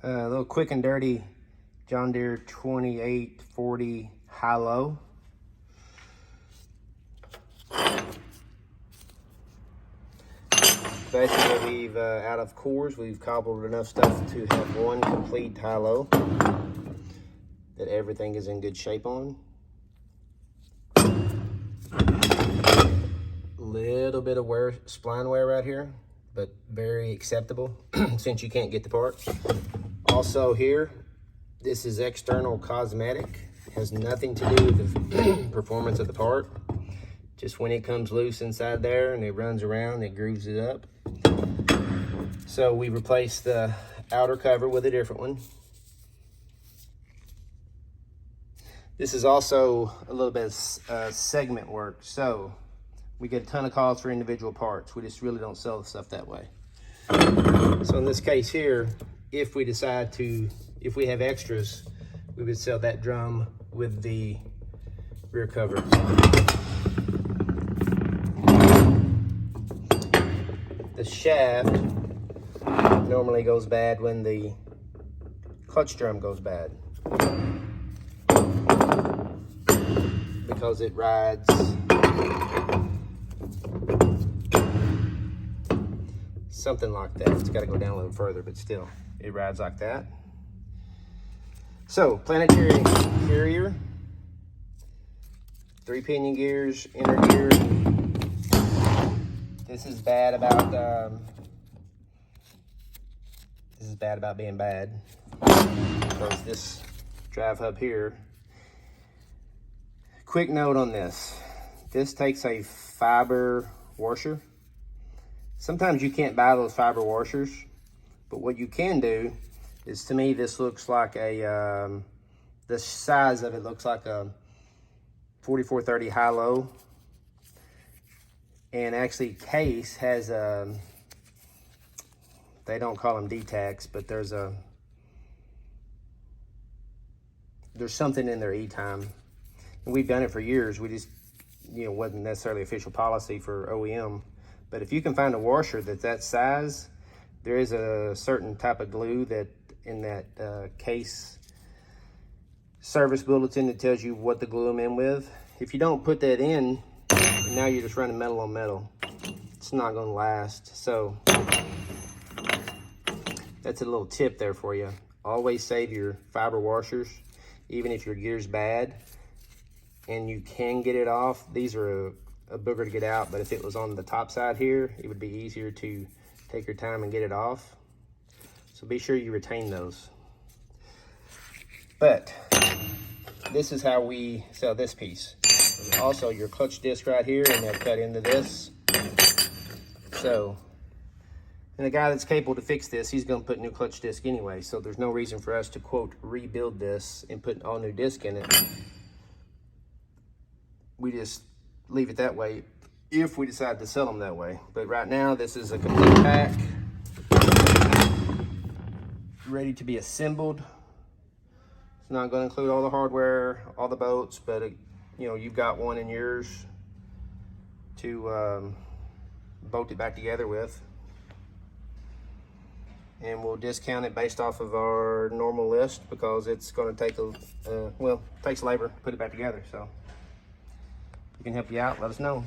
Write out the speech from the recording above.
A little quick and dirty John Deere 2840 high-low. Basically, we've out of cores, we've cobbled enough stuff to have one complete high-low that everything is in good shape on. Little bit of spline wear right here, but very acceptable since you can't get the part. Also here, this is external cosmetic. Has nothing to do with the performance of the part. Just when it comes loose inside there and it runs around, it grooves it up. So we replaced the outer cover with a different one. This is also a little bit of segment work. So we get a ton of calls for individual parts. We just really don't sell the stuff that way. So in this case here, if we decide to, if we have extras, we would sell that drum with the rear cover. The shaft normally goes bad when the clutch drum goes bad, because it rides something like that. It's got to go down a little further, but still, it rides like that. So, planetary carrier, 3 pinion gears, inner gear. This is bad about being bad, because this drive hub here. Quick note on this. This takes a fiber washer. Sometimes you can't buy those fiber washers, but what you can do is, to me, this looks like a, the size of it looks like a 4430 high-low. And actually, Case has a, they don't call them D-tacks, but there's something in their E-time. And we've done it for years. We just, wasn't necessarily official policy for OEM. But if you can find a washer that's that size, there is a certain type of glue that in that Case service bulletin that tells you what to glue them in with. If you don't put that in, now you're just running metal on metal. It's not going to last. So that's a little tip there for you. Always save your fiber washers, even if your gear's bad and you can get it off. These are a booger to get out, but if it was on the top side here, it would be easier to take your time and get it off. So be sure you retain those. But this is how we sell this piece. Also, your clutch disc right here, and they'll cut into this. So, and the guy that's capable to fix this, he's going to put new clutch disc anyway, so there's no reason for us to, quote, rebuild this and put all new disc in it. We just leave it that way if we decide to sell them that way. But right now, this is a complete pack, ready to be assembled. It's not going to include all the hardware, all the bolts, but you've got one in yours to bolt it back together with. And we'll discount it based off of our normal list, because it's going to take takes labor to put it back together. So if we can help you out, let us know.